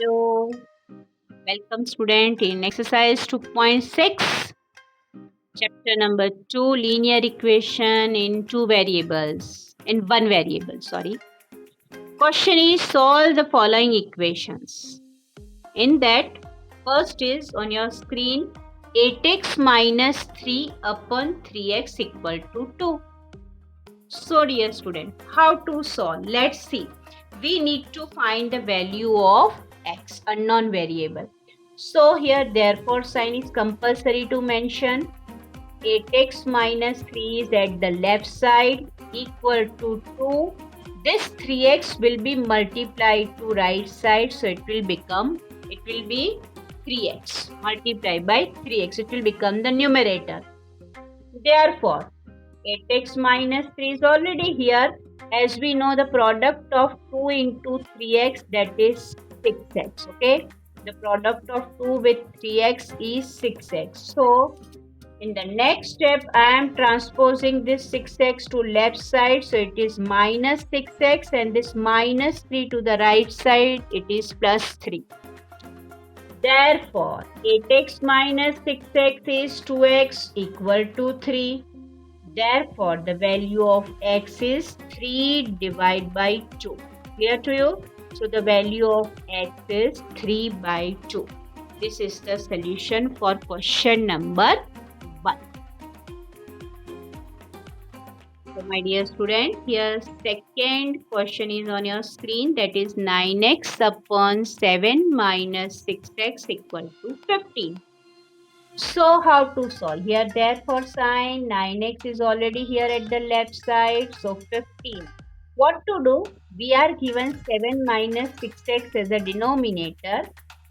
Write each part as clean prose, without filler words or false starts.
Hello, welcome student in exercise 2.6, chapter number 2, linear equation in two variables, in one variable, sorry. Question is solve the following equations. In that, first is on your screen 8x minus 3 upon 3x equal to 2. So dear student, how to solve? Let's see. We need to find the value of x, a non-variable. So here therefore sign is compulsory to mention. 8x minus 3 is at the left side equal to 2. This 3x will be multiplied to right side, so it will be 3x multiplied by 3x. It will become the numerator. Therefore 8x minus 3 is already here. As we know, the product of 2 into 3x, that is 6x. Okay, the product of 2 with 3x is 6x. So in the next step I am transposing this 6x to left side, so it is minus 6x, and this minus 3 to the right side, it is plus 3. Therefore 8x minus 6x is 2x equal to 3. Therefore, the value of x is 3 divided by 2. Clear to you? So, the value of x is 3 by 2. This is the solution for question number 1. So, my dear student, here second question is on your screen, that is 9x upon 7 minus 6x equal to 15. So how to solve? Here therefore sign 9x is already here at the left side, so 15. What to do? We are given 7 minus 6x as a denominator.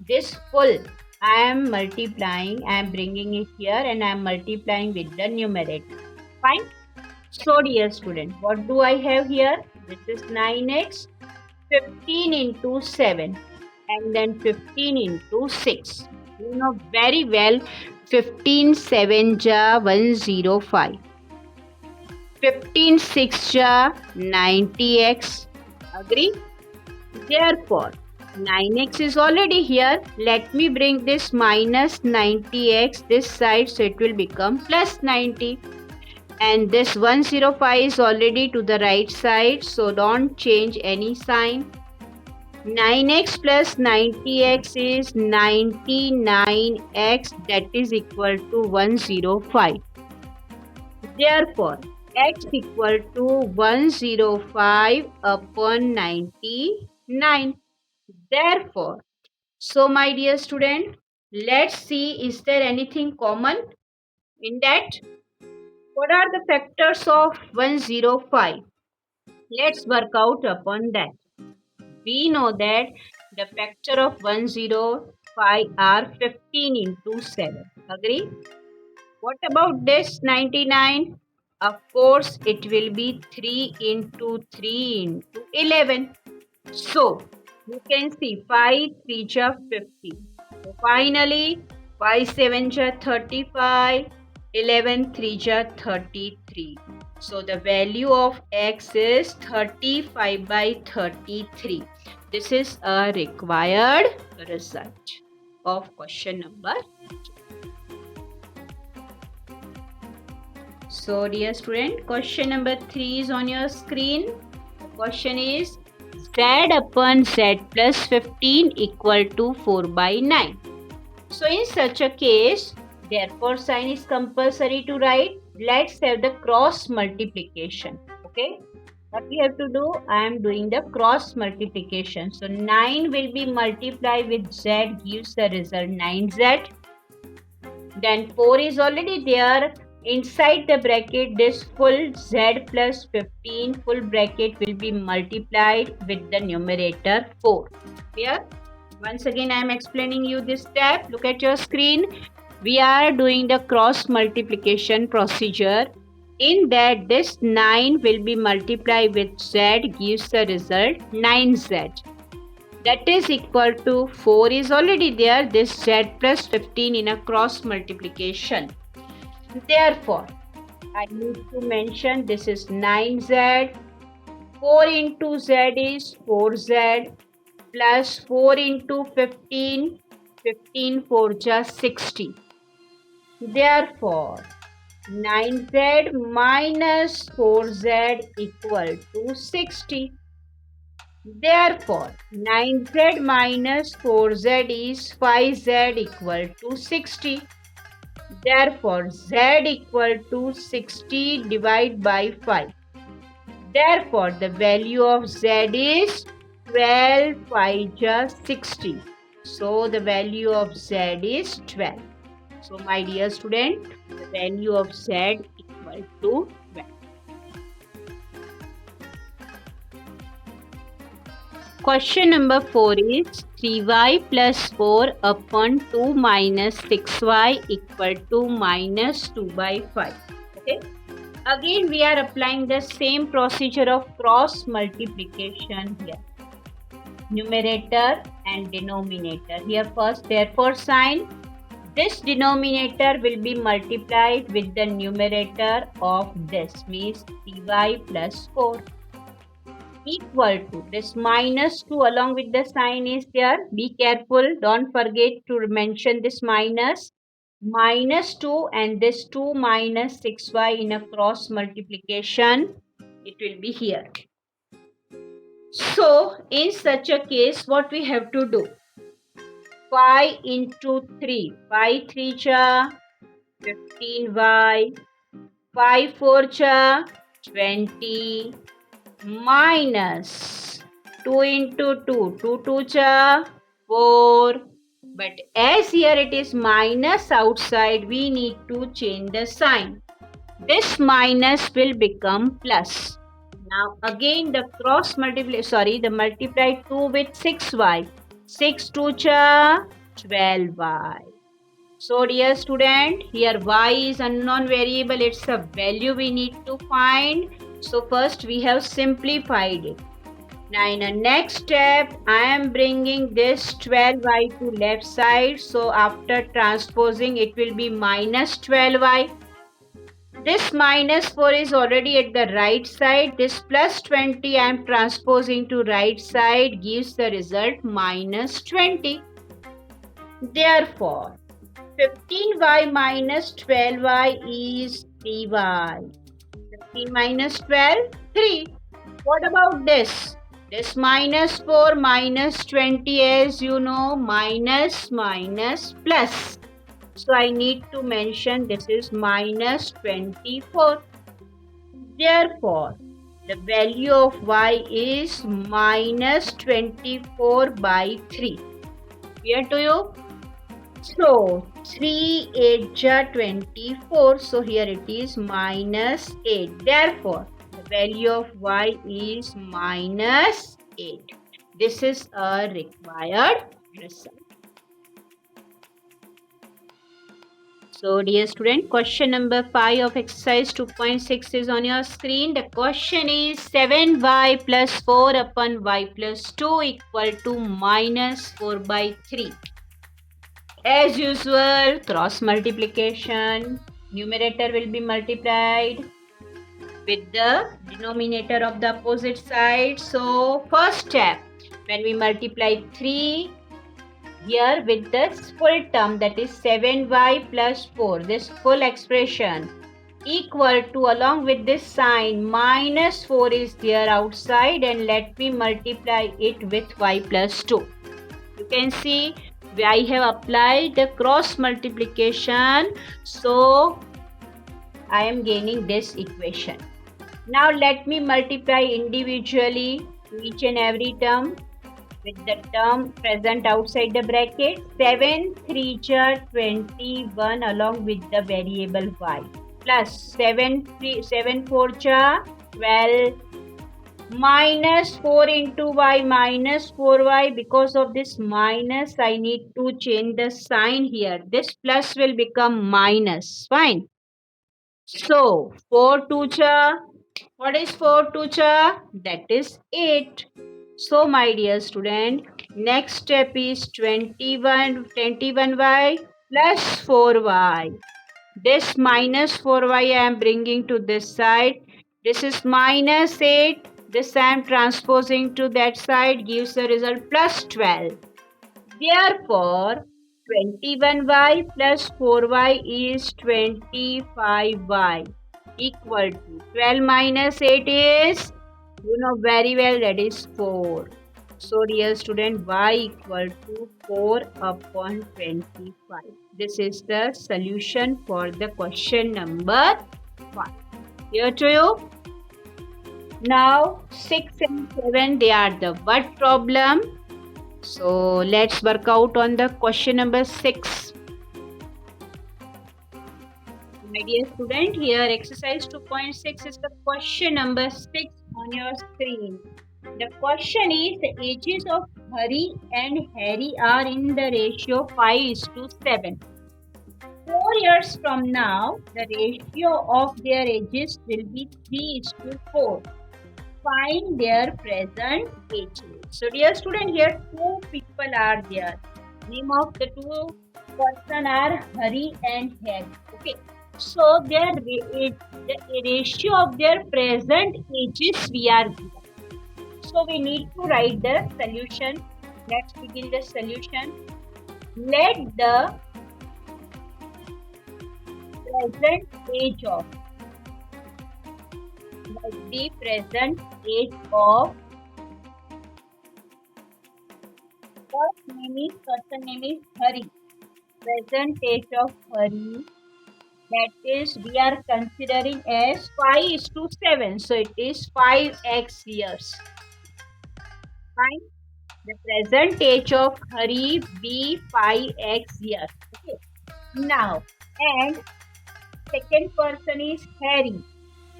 This full I am multiplying, I am bringing it here and I am multiplying with the numerator. Fine. So dear student, what do I have here? This is 9x, 15 into 7 and then 15 into 6. You know very well 15 7 ja 105. 15 6 ja 90x. Agree? Therefore, 9x is already here. Let me bring this minus 90x this side, so it will become plus 90. And this 105 is already to the right side, so don't change any sign. 9x plus 90x is 99x, that is equal to 105. Therefore, x equal to 105 upon 99. Therefore, so my dear student, let's see, is there anything common in that? What are the factors of 105? Let's work out upon that. We know that the factor of 105 are 15 into 7. Agree? What about this 99? Of course, it will be 3 into 3 into 11. So, you can see 5 3 ja 50. So, finally, 5 7 ja 35, 11 3 ja 33. So, the value of x is 35 by 33. This is a required result of question number 2. So dear student, question number 3 is on your screen. The question is z upon z plus 15 equal to 4 by 9. So in such a case, therefore sign is compulsory to write. Let's have the cross multiplication. Okay. What we have to do? I am doing the cross multiplication. So 9 will be multiplied with z, gives the result 9z. Then 4 is already there. Inside the bracket, this full z plus 15 full bracket will be multiplied with the numerator 4. Clear? Once again, I am explaining you this step. Look at your screen. We are doing the cross multiplication procedure. In that, this 9 will be multiplied with z, gives the result 9z. That is equal to 4 is already there, this z plus 15 in a cross multiplication. Therefore, I need to mention this is 9z, 4 into z is 4z, plus 4 into 15, 15 4 just 60. Therefore, 9z minus 4z equal to 60. Therefore, 9z minus 4z is 5z equal to 60. Therefore, z equal to 60 divided by 5. Therefore, the value of z is 12 5 just 60. So, the value of z is 12. So, my dear student, the value of z equal to 12. Question number 4 is 3y plus 4 upon 2 minus 6y equal to minus 2 by 5. Okay. Again, we are applying the same procedure of cross multiplication here. Numerator and denominator. Here first, therefore sign. This denominator will be multiplied with the numerator of this, means 3y plus 4 equal to this minus 2 along with the sign is there. Be careful, don't forget to mention this minus 2 and this 2 minus 6y in a cross multiplication. It will be here. So, in such a case, what we have to do? 5 into 3. 5 3 cha 15y. 5 4 cha 20 minus 2 into 2. 2 2 cha 4. But as here it is minus outside, we need to change the sign. This minus will become plus. Now again the the multiply 2 with 6y. 6 2 cha 12y. So dear student, here y is unknown variable. It's a value we need to find. So first we have simplified it. Now in the next step, I am bringing this 12y to left side. So after transposing, it will be minus 12y. This minus 4 is already at the right side. This plus 20 I am transposing to right side gives the result minus 20. Therefore, 15y minus 12y is 3y. 15 minus 12, 3. What about this? This minus 4 minus 20, as you know, minus plus. So I need to mention this is minus 24. Therefore, the value of y is minus 24 by 3. Clear to you? So 3 8 ja 24. So here it is minus 8. Therefore, the value of y is minus 8. This is a required result. So dear student, question number 5 of exercise 2.6 is on your screen. The question is 7y plus 4 upon y plus 2 equal to minus 4 by 3. As usual, cross multiplication. Numerator will be multiplied with the denominator of the opposite side. So first step, when we multiply 3 here with this full term, that is 7y plus 4, this full expression equal to, along with this sign, minus 4 is there outside, and let me multiply it with y plus 2. You can see I have applied the cross multiplication, so I am gaining this equation. Now let me multiply individually each and every term with the term present outside the bracket. 7 3 ja 21 along with the variable y plus 7 4 ja 12 minus 4 into y minus 4y. Because of this minus, I need to change the sign here. This plus will become minus. Fine. So 4 2 cha, what is 4 2 cha? That is 8. So my dear student, next step is 21y plus 4y. This minus 4y I am bringing to this side. This is minus 8 This I am transposing to that side, gives the result plus 12. Therefore, 21y plus 4y is 25y equal to 12 minus 8 is, you know very well, that is 4. So dear student, y equal to 4 upon 25. This is the solution for the question number 1. Clear to you? Now 6 and 7, they are the word problem. So let's work out on the question number 6. My dear student, here exercise 2.6 is the question number 6 on your screen. The question is, the ages of Hari and Harry are in the ratio 5:7. 4 years from now, the ratio of their ages will be 3:4. Find their present ages. So dear student, here two people are there. Name of the two person are Hari and Harry. Okay. So the ratio of their present ages we are given. So we need to write the solution. Let's begin the solution. Let the present age of person name is Hari. Present age of Hari, that is, we are considering as 5:7. So it is 5x years. Fine. The present age of Hari be 5x years. Okay. Now, and second person is Harry.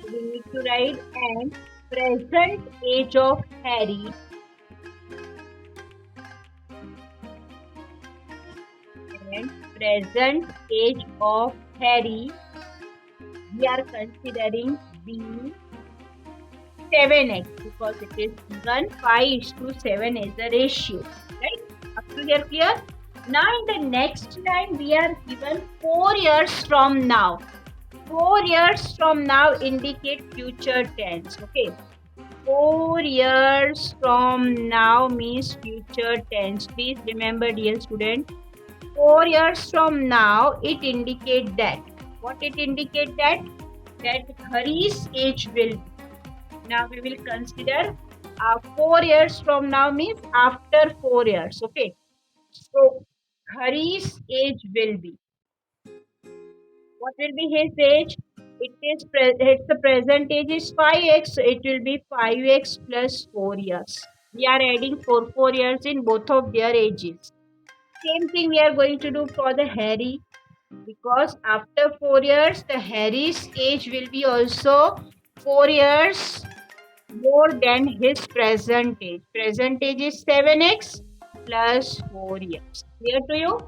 We need to write, and present age of Harry we are considering be 7x, because it is given 5:7 is the ratio, right? Up to here clear? Now in the next line we are given 4 years from now. 4 years from now indicate future tense. Okay. 4 years from now means future tense. Please remember, dear student. 4 years from now, it indicates that. What it indicates that? That Hari's age will be. Now we will consider 4 years from now means after 4 years. Okay. So Hari's age will be. What will be his age? It's the present age is 5x, so it will be 5x plus 4 years. We are adding 4 years in both of their ages. Same thing we are going to do for the Harry, because after 4 years the Harry's age will be also 4 years more than his present age. Present age is 7x plus 4 years. Clear to you?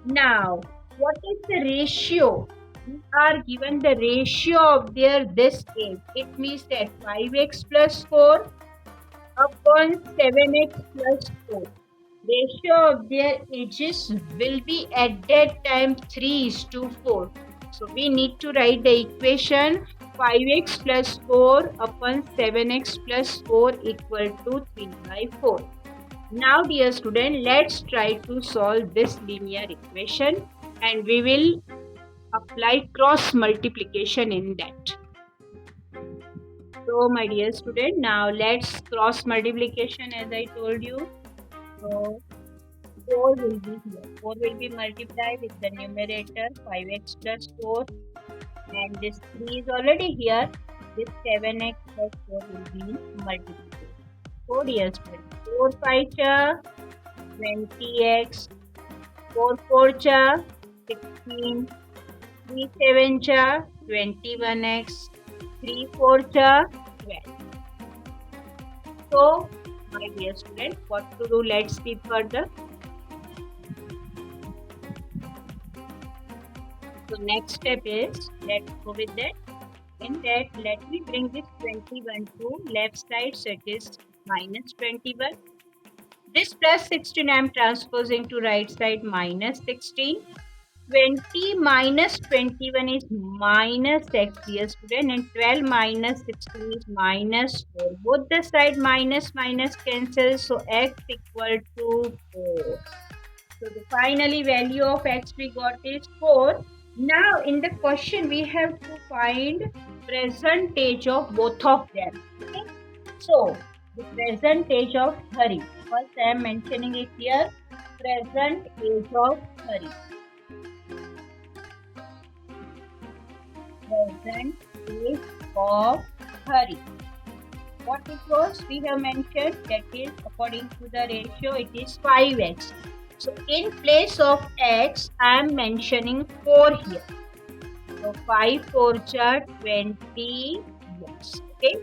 Now, what is the ratio? We are given the ratio of this age. It means that 5x plus 4 upon 7x plus 4. Ratio of their ages will be at that time 3:4. So we need to write the equation 5x plus 4 upon 7x plus 4 equal to 3/4. Now dear student, let's try to solve this linear equation, and we will apply cross multiplication in that. So my dear student, now let's cross multiplication as I told you. So 4 will be here. 4 will be multiplied with the numerator 5x plus 4, and this 3 is already here. This 7x plus 4 will be multiplied. 4 dear student. 4 5 cha 20x, 4 4 cha 16, 3 7 cha 21x, 3 4 cha 12. So my dear student, what to do? Let's see further. So next step is, let's go with that. In that, let me bring this 21 to left side, so it is minus 21. This plus 16 I am transposing to right side, minus 16. 20 minus 21 is minus x, dear student, and 12 minus 16 is minus 4. Both the side minus minus cancel, so x equal to 4. So the finally value of x we got is 4. Now in the question we have to find percentage of both of them. Okay? So the present age of Hari. First I am mentioning it here. Present age of Hari. Present age of Hari. What it was we have mentioned, that is according to the ratio it is 5x. So in place of x I am mentioning 4 here. So 5 4 20 years. Okay.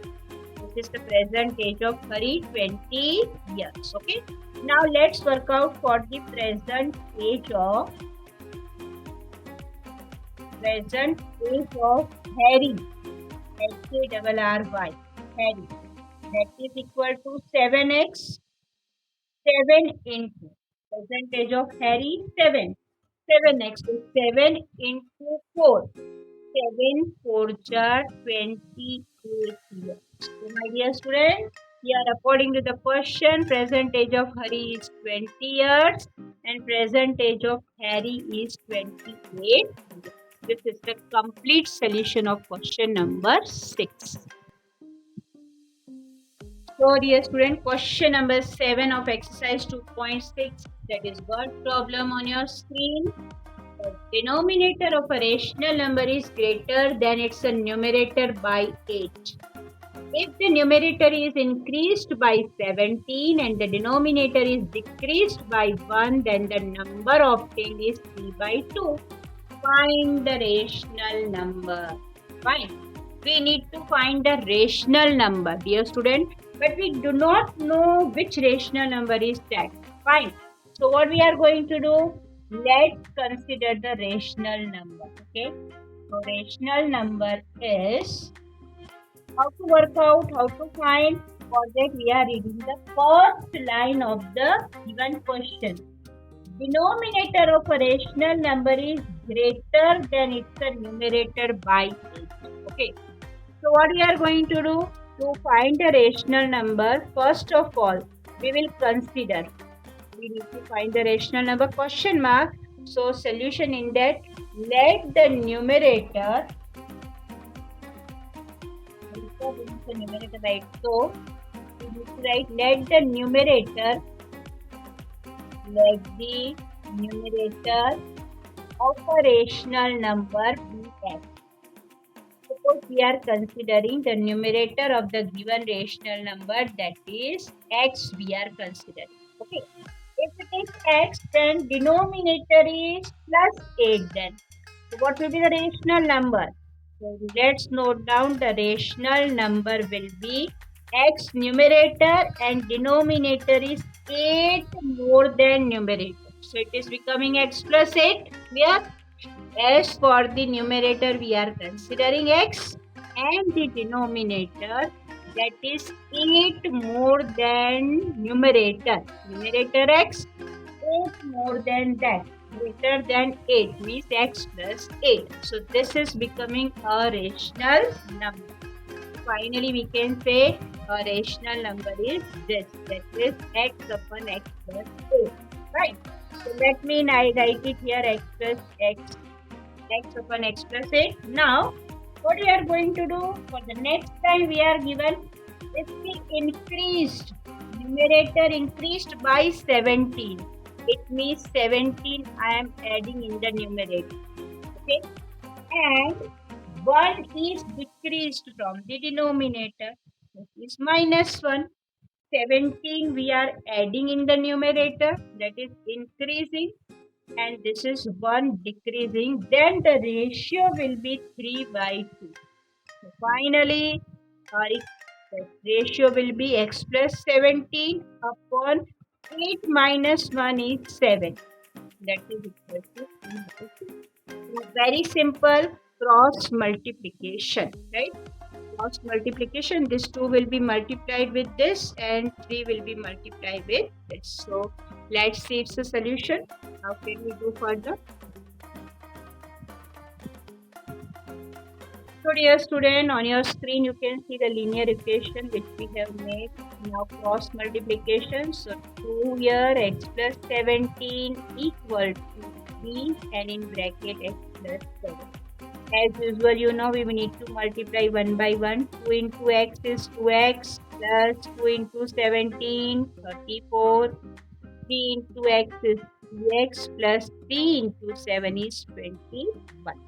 This is the present age of Hari, 20 years. Okay. Now let's work out for the present age of Harry. Harry. Harry. That is equal to 7x. 7 into percentage of Harry, 7. 7x is 7 into 4. 7 4 28 years. So my dear students, here according to the question, present age of Hari is 20 years and present age of Harry is 28. This is the complete solution of question number 6. So dear student, question number 7 of exercise 2.6, that is word problem on your screen. The denominator of a rational number is greater than its numerator by 8. If the numerator is increased by 17 and the denominator is decreased by 1, then the number obtained is 3 by 2. Find the rational number. Fine. We need to find the rational number, dear student, but we do not know which rational number is that. Fine. So what we are going to do? Let's consider the rational number. Okay. So rational number is, how to work out, how to find. For that we are reading the first line of the given question. Denominator of a rational number is greater than its numerator by 8. Okay. So what we are going to do? To find a rational number, first of all, we will consider. We need to find the rational number, question mark. So solution in that, let the numerator, right? So we need to write let the numerator of a rational number be x. Suppose we are considering the numerator of the given rational number, that is x we are considering. Okay. If it is x, then denominator is plus 8 then. So what will be the rational number? So let's note down, the rational number will be x numerator and denominator is 8 more than numerator. So it is becoming x plus 8 here. As for the numerator, we are considering x and the denominator, that is 8 more than numerator. Numerator x, 8 more than that. Greater than 8 means x plus 8. So this is becoming a rational number. Finally, we can say a rational number is this, that is x upon x plus 8. Right? So let me write it here, x plus x upon x plus 8. Now, what we are going to do for the next time we are given, if we increased, numerator increased by 17, it means 17 I am adding in the numerator. Okay. And 1 is decreased from the denominator, that is minus 1. 17 we are adding in the numerator, that is increasing, and this is 1 decreasing, then the ratio will be 3 by 2. So finally, the ratio will be x plus 17 upon 8 minus 1 is 7. That is equal to 3 by 2. So very simple cross multiplication, right? Cross multiplication, this 2 will be multiplied with this and 3 will be multiplied with this. So let's see its a solution. How can we do further? So dear student, on your screen you can see the linear equation which we have made. Now cross multiplication. So 2 here x plus 17 equal to 3 and in bracket x plus 7. As usual, you know we will need to multiply 1 by 1. 2 into x is 2x plus 2 into 17, 34. 3 into x is 3x plus 3 into 7 is 21.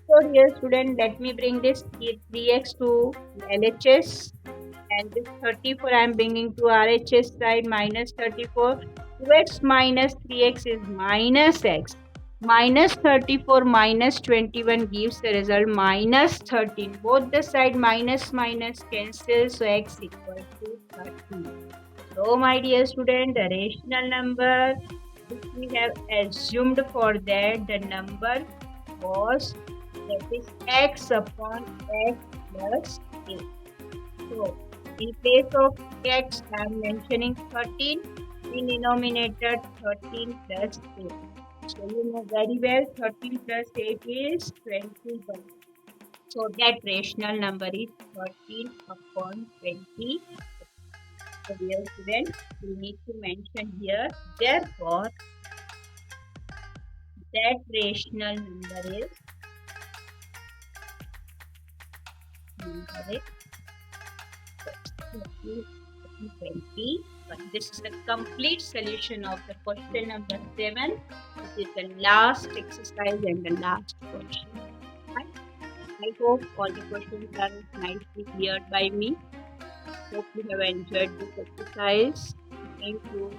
So dear student, let me bring this 3x to LHS and this 34 I am bringing to RHS side minus 34. 2x minus 3x is minus x. Minus 34 minus 21 gives the result minus 13. Both the side minus minus cancel, so x equal to 13. So my dear student, the rational number which we have assumed for that the number was, that is x upon x plus a. So in place of x I am mentioning 13, in denominator 13 plus 8. So you know very well 13 plus 8 is 21. So that rational number is 13 upon 20. So dear students, we need to mention here, therefore that rational number is 20. This is the complete solution of the question number 7. This is the last exercise and the last question. I hope all the questions are nicely cleared by me. Hope you have enjoyed this exercise. Thank you.